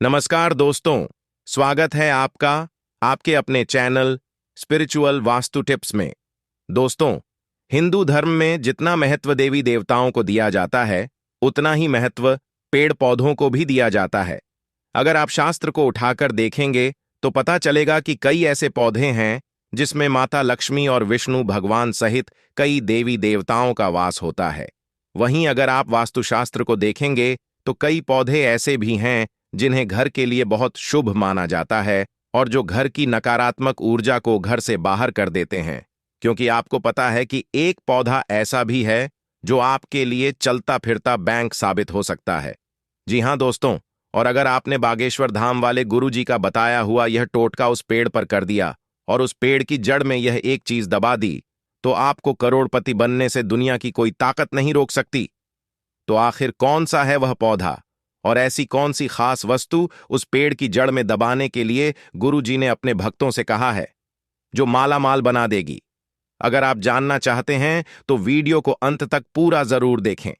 नमस्कार दोस्तों, स्वागत है आपका आपके अपने चैनल स्पिरिचुअल वास्तु टिप्स में। दोस्तों, हिंदू धर्म में जितना महत्व देवी देवताओं को दिया जाता है, उतना ही महत्व पेड़ पौधों को भी दिया जाता है। अगर आप शास्त्र को उठाकर देखेंगे तो पता चलेगा कि कई ऐसे पौधे हैं जिसमें माता लक्ष्मी और विष्णु भगवान सहित कई देवी देवताओं का वास होता है। वहीं अगर आप वास्तुशास्त्र को देखेंगे तो कई पौधे ऐसे भी हैं जिन्हें घर के लिए बहुत शुभ माना जाता है और जो घर की नकारात्मक ऊर्जा को घर से बाहर कर देते हैं। क्योंकि आपको पता है कि एक पौधा ऐसा भी है जो आपके लिए चलता फिरता बैंक साबित हो सकता है। जी हाँ दोस्तों, और अगर आपने बागेश्वर धाम वाले गुरुजी का बताया हुआ यह टोटका उस पेड़ पर कर दिया और उस पेड़ की जड़ में यह एक चीज दबा दी, तो आपको करोड़पति बनने से दुनिया की कोई ताकत नहीं रोक सकती। तो आखिर कौन सा है वह पौधा और ऐसी कौन सी खास वस्तु उस पेड़ की जड़ में दबाने के लिए गुरुजी ने अपने भक्तों से कहा है, जो माला माल बना देगी? अगर आप जानना चाहते हैं तो वीडियो को अंत तक पूरा जरूर देखें।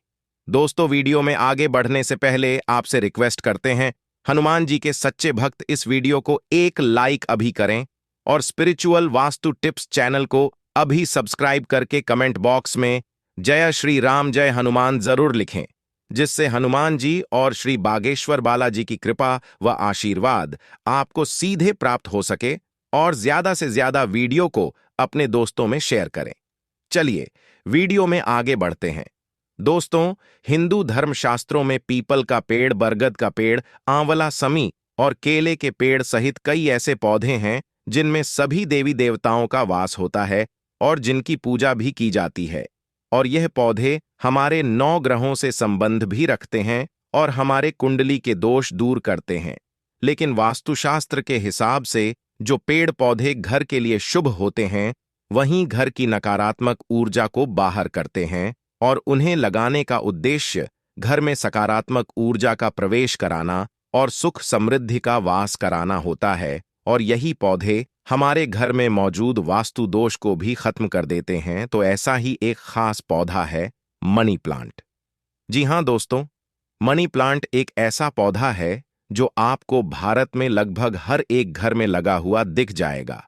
दोस्तों, वीडियो में आगे बढ़ने से पहले आपसे रिक्वेस्ट करते हैं, हनुमान जी के सच्चे भक्त इस वीडियो को एक लाइक अभी करें और स्पिरिचुअल वास्तु टिप्स चैनल को अभी सब्सक्राइब करके कमेंट बॉक्स में जय श्री राम जय हनुमान जरूर लिखें, जिससे हनुमान जी और श्री बागेश्वर बालाजी की कृपा व आशीर्वाद आपको सीधे प्राप्त हो सके और ज्यादा से ज्यादा वीडियो को अपने दोस्तों में शेयर करें। चलिए वीडियो में आगे बढ़ते हैं। दोस्तों, हिंदू धर्मशास्त्रों में पीपल का पेड़, बरगद का पेड़, आंवला, समी और केले के पेड़ सहित कई ऐसे पौधे हैं जिनमें सभी देवी देवताओं का वास होता है और जिनकी पूजा भी की जाती है। और यह पौधे हमारे 9 ग्रहों से संबंध भी रखते हैं और हमारे कुंडली के दोष दूर करते हैं। लेकिन वास्तुशास्त्र के हिसाब से जो पेड़ पौधे घर के लिए शुभ होते हैं, वहीं घर की नकारात्मक ऊर्जा को बाहर करते हैं और उन्हें लगाने का उद्देश्य घर में सकारात्मक ऊर्जा का प्रवेश कराना और सुख समृद्धि का वास कराना होता है। और यही पौधे हमारे घर में मौजूद वास्तु दोष को भी खत्म कर देते हैं। तो ऐसा ही एक खास पौधा है मनी प्लांट। जी हाँ दोस्तों, मनी प्लांट एक ऐसा पौधा है जो आपको भारत में लगभग हर एक घर में लगा हुआ दिख जाएगा।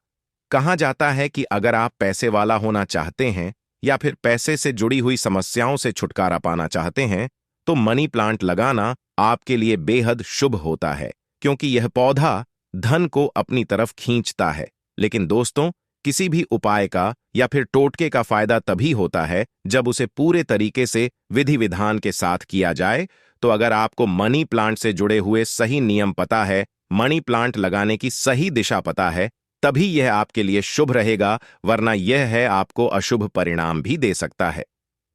कहा जाता है कि अगर आप पैसे वाला होना चाहते हैं या फिर पैसे से जुड़ी हुई समस्याओं से छुटकारा पाना चाहते हैं, तो मनी प्लांट लगाना आपके लिए बेहद शुभ होता है, क्योंकि यह पौधा धन को अपनी तरफ खींचता है। लेकिन दोस्तों, किसी भी उपाय का या फिर टोटके का फायदा तभी होता है जब उसे पूरे तरीके से विधि विधान के साथ किया जाए। तो अगर आपको मनी प्लांट से जुड़े हुए सही नियम पता है, मनी प्लांट लगाने की सही दिशा पता है, तभी यह आपके लिए शुभ रहेगा, वरना यह है आपको अशुभ परिणाम भी दे सकता है।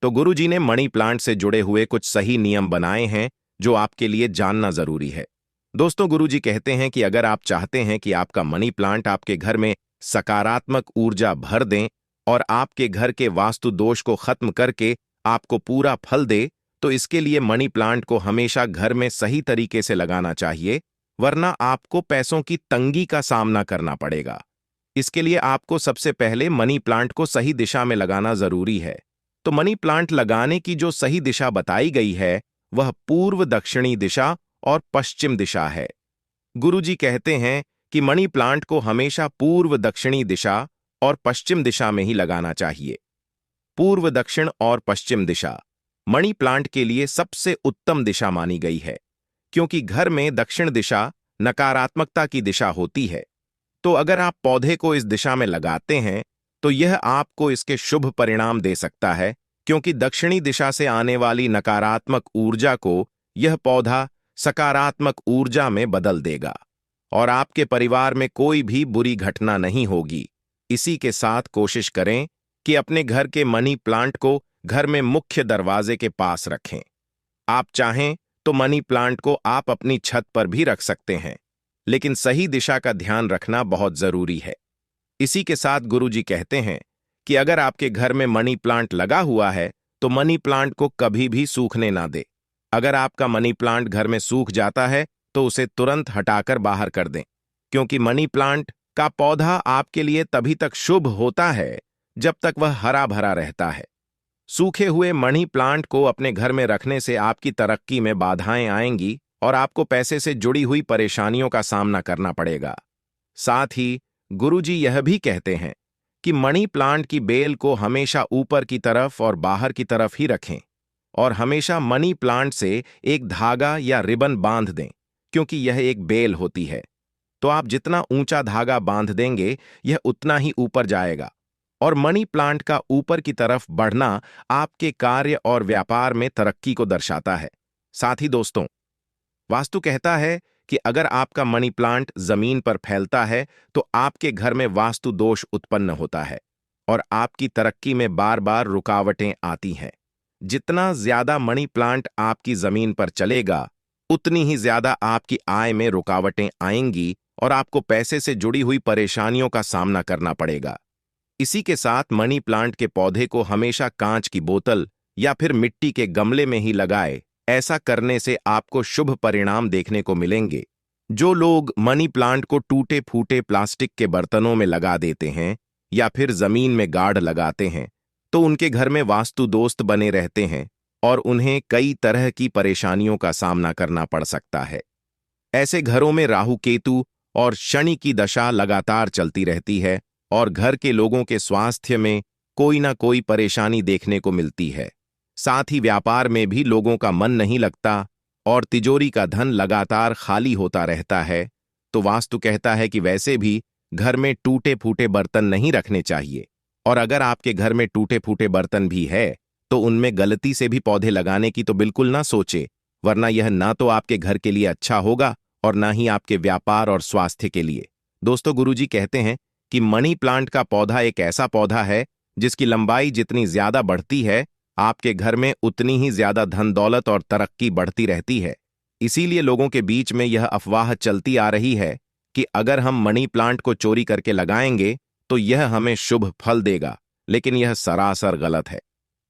तो गुरुजी ने मनी प्लांट से जुड़े हुए कुछ सही नियम बनाए हैं जो आपके लिए जानना जरूरी है। दोस्तों, गुरुजी कहते हैं कि अगर आप चाहते हैं कि आपका मनी प्लांट आपके घर में सकारात्मक ऊर्जा भर दें और आपके घर के वास्तु दोष को खत्म करके आपको पूरा फल दे, तो इसके लिए मनी प्लांट को हमेशा घर में सही तरीके से लगाना चाहिए, वरना आपको पैसों की तंगी का सामना करना पड़ेगा। इसके लिए आपको सबसे पहले मनी प्लांट को सही दिशा में लगाना जरूरी है। तो मनी प्लांट लगाने की जो सही दिशा बताई गई है, वह पूर्व दक्षिणी दिशा और पश्चिम दिशा है। गुरुजी कहते हैं कि मनी प्लांट को हमेशा पूर्व दक्षिणी दिशा और पश्चिम दिशा में ही लगाना चाहिए। पूर्व, दक्षिण और पश्चिम दिशा मनी प्लांट के लिए सबसे उत्तम दिशा मानी गई है, क्योंकि घर में दक्षिण दिशा नकारात्मकता की दिशा होती है। तो अगर आप पौधे को इस दिशा में लगाते हैं तो यह आपको इसके शुभ परिणाम दे सकता है, क्योंकि दक्षिणी दिशा से आने वाली नकारात्मक ऊर्जा को यह पौधा सकारात्मक ऊर्जा में बदल देगा और आपके परिवार में कोई भी बुरी घटना नहीं होगी। इसी के साथ कोशिश करें कि अपने घर के मनी प्लांट को घर में मुख्य दरवाजे के पास रखें। आप चाहें तो मनी प्लांट को आप अपनी छत पर भी रख सकते हैं, लेकिन सही दिशा का ध्यान रखना बहुत जरूरी है। इसी के साथ गुरुजी कहते हैं कि अगर आपके घर में मनी प्लांट लगा हुआ है तो मनी प्लांट को कभी भी सूखने ना दे। अगर आपका मनी प्लांट घर में सूख जाता है तो उसे तुरंत हटाकर बाहर कर दें, क्योंकि मनी प्लांट का पौधा आपके लिए तभी तक शुभ होता है जब तक वह हरा भरा रहता है। सूखे हुए मनी प्लांट को अपने घर में रखने से आपकी तरक्की में बाधाएं आएंगी और आपको पैसे से जुड़ी हुई परेशानियों का सामना करना पड़ेगा। साथ ही गुरुजी यह भी कहते हैं कि मनी प्लांट की बेल को हमेशा ऊपर की तरफ और बाहर की तरफ ही रखें और हमेशा मनी प्लांट से एक धागा या रिबन बांध दें, क्योंकि यह एक बेल होती है। तो आप जितना ऊंचा धागा बांध देंगे, यह उतना ही ऊपर जाएगा और मनी प्लांट का ऊपर की तरफ बढ़ना आपके कार्य और व्यापार में तरक्की को दर्शाता है। साथ ही दोस्तों, वास्तु कहता है कि अगर आपका मनी प्लांट जमीन पर फैलता है तो आपके घर में वास्तु दोष उत्पन्न होता है और आपकी तरक्की में बार बार रुकावटें आती हैं। जितना ज्यादा मनी प्लांट आपकी जमीन पर चलेगा, उतनी ही ज्यादा आपकी आय में रुकावटें आएंगी और आपको पैसे से जुड़ी हुई परेशानियों का सामना करना पड़ेगा। इसी के साथ मनी प्लांट के पौधे को हमेशा कांच की बोतल या फिर मिट्टी के गमले में ही लगाए। ऐसा करने से आपको शुभ परिणाम देखने को मिलेंगे। जो लोग मनी प्लांट को टूटे फूटे प्लास्टिक के बर्तनों में लगा देते हैं या फिर जमीन में गाड़ लगाते हैं, तो उनके घर में वास्तु दोस्त बने रहते हैं और उन्हें कई तरह की परेशानियों का सामना करना पड़ सकता है। ऐसे घरों में राहु केतु और शनि की दशा लगातार चलती रहती है और घर के लोगों के स्वास्थ्य में कोई ना कोई परेशानी देखने को मिलती है। साथ ही व्यापार में भी लोगों का मन नहीं लगता और तिजोरी का धन लगातार खाली होता रहता है। तो वास्तु कहता है कि वैसे भी घर में टूटे फूटे बर्तन नहीं रखने चाहिए, और अगर आपके घर में टूटे फूटे बर्तन भी है तो उनमें गलती से भी पौधे लगाने की तो बिल्कुल ना सोचे, वरना यह ना तो आपके घर के लिए अच्छा होगा और ना ही आपके व्यापार और स्वास्थ्य के लिए। दोस्तों, गुरुजी कहते हैं कि मनी प्लांट का पौधा एक ऐसा पौधा है जिसकी लंबाई जितनी ज्यादा बढ़ती है, आपके घर में उतनी ही ज्यादा धन दौलत और तरक्की बढ़ती रहती है। इसीलिए लोगों के बीच में यह अफवाह चलती आ रही है कि अगर हम मनी प्लांट को चोरी करके लगाएंगे तो यह हमें शुभ फल देगा, लेकिन यह सरासर गलत है।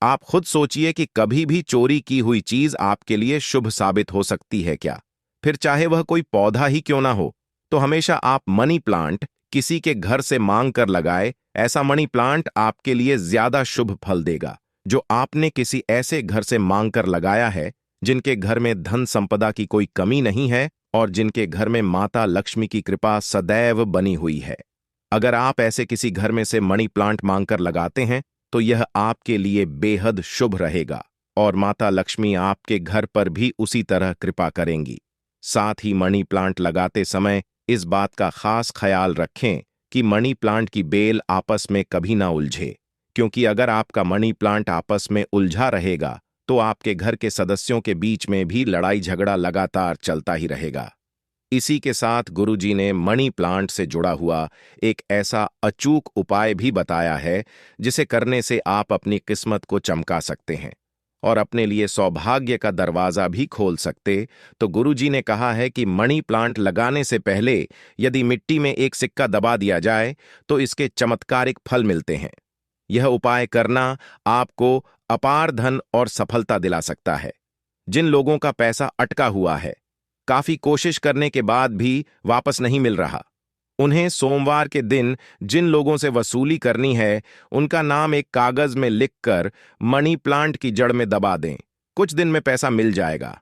आप खुद सोचिए कि कभी भी चोरी की हुई चीज आपके लिए शुभ साबित हो सकती है क्या? फिर चाहे वह कोई पौधा ही क्यों ना हो, तो हमेशा आप मनी प्लांट किसी के घर से मांग कर लगाए। ऐसा मनी प्लांट आपके लिए ज्यादा शुभ फल देगा जो आपने किसी ऐसे घर से मांग कर लगाया है जिनके घर में धन संपदा की कोई कमी नहीं है और जिनके घर में माता लक्ष्मी की कृपा सदैव बनी हुई है। अगर आप ऐसे किसी घर में से मनी प्लांट मांगकर लगाते हैं तो यह आपके लिए बेहद शुभ रहेगा और माता लक्ष्मी आपके घर पर भी उसी तरह कृपा करेंगी। साथ ही मनी प्लांट लगाते समय इस बात का खास ख्याल रखें कि मनी प्लांट की बेल आपस में कभी ना उलझे, क्योंकि अगर आपका मनी प्लांट आपस में उलझा रहेगा तो आपके घर के सदस्यों के बीच में भी लड़ाई झगड़ा लगातार चलता ही रहेगा। इसी के साथ गुरुजी ने मनी प्लांट से जुड़ा हुआ एक ऐसा अचूक उपाय भी बताया है जिसे करने से आप अपनी किस्मत को चमका सकते हैं और अपने लिए सौभाग्य का दरवाजा भी खोल सकते। तो गुरुजी ने कहा है कि मनी प्लांट लगाने से पहले यदि मिट्टी में एक सिक्का दबा दिया जाए तो इसके चमत्कारिक फल मिलते हैं। यह उपाय करना आपको अपार धन और सफलता दिला सकता है। जिन लोगों का पैसा अटका हुआ है, काफी कोशिश करने के बाद भी वापस नहीं मिल रहा, उन्हें सोमवार के दिन जिन लोगों से वसूली करनी है, उनका नाम एक कागज में लिखकर मनी प्लांट की जड़ में दबा दें। कुछ दिन में पैसा मिल जाएगा।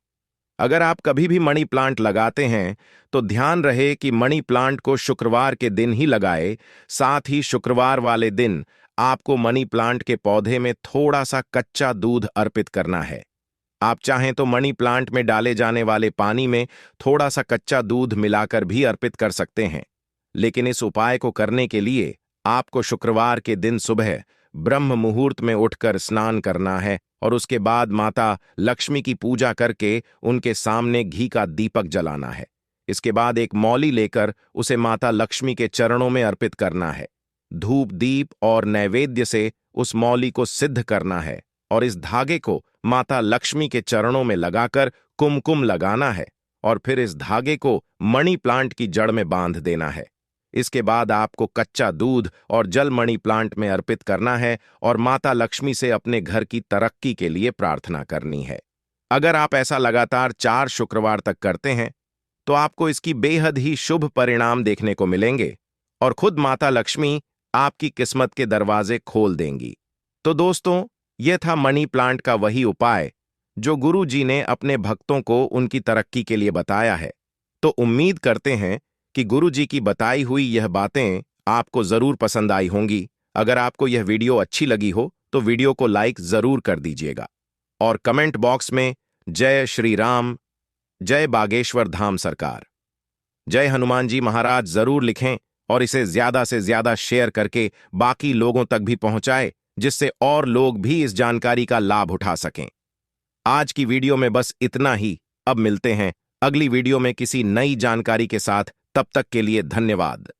अगर आप कभी भी मनी प्लांट लगाते हैं तो ध्यान रहे कि मनी प्लांट को शुक्रवार के दिन ही लगाए। साथ ही शुक्रवार वाले दिन आपको मनी प्लांट के पौधे में थोड़ा सा कच्चा दूध अर्पित करना है। आप चाहें तो मनी प्लांट में डाले जाने वाले पानी में थोड़ा सा कच्चा दूध मिलाकर भी अर्पित कर सकते हैं, लेकिन इस उपाय को करने के लिए आपको शुक्रवार के दिन सुबह ब्रह्म मुहूर्त में उठकर स्नान करना है और उसके बाद माता लक्ष्मी की पूजा करके उनके सामने घी का दीपक जलाना है। इसके बाद एक मौली लेकर उसे माता लक्ष्मी के चरणों में अर्पित करना है। धूप दीप और नैवेद्य से उस मौली को सिद्ध करना है और इस धागे को माता लक्ष्मी के चरणों में लगाकर कुमकुम लगाना है और फिर इस धागे को मनी प्लांट की जड़ में बांध देना है। इसके बाद आपको कच्चा दूध और जल मनी प्लांट में अर्पित करना है और माता लक्ष्मी से अपने घर की तरक्की के लिए प्रार्थना करनी है। अगर आप ऐसा लगातार 4 शुक्रवार तक करते हैं तो आपको इसकी बेहद ही शुभ परिणाम देखने को मिलेंगे और खुद माता लक्ष्मी आपकी किस्मत के दरवाजे खोल देंगी। तो दोस्तों, यह था मनी प्लांट का वही उपाय जो गुरु जी ने अपने भक्तों को उनकी तरक्की के लिए बताया है। तो उम्मीद करते हैं कि गुरु जी की बताई हुई यह बातें आपको जरूर पसंद आई होंगी। अगर आपको यह वीडियो अच्छी लगी हो तो वीडियो को लाइक जरूर कर दीजिएगा और कमेंट बॉक्स में जय श्री राम, जय बागेश्वर धाम सरकार, जय हनुमान जी महाराज जरूर लिखें और इसे ज्यादा से ज्यादा शेयर करके बाकी लोगों तक भी पहुंचाए, जिससे और लोग भी इस जानकारी का लाभ उठा सकें। आज की वीडियो में बस इतना ही। अब मिलते हैं अगली वीडियो में किसी नई जानकारी के साथ। तब तक के लिए धन्यवाद।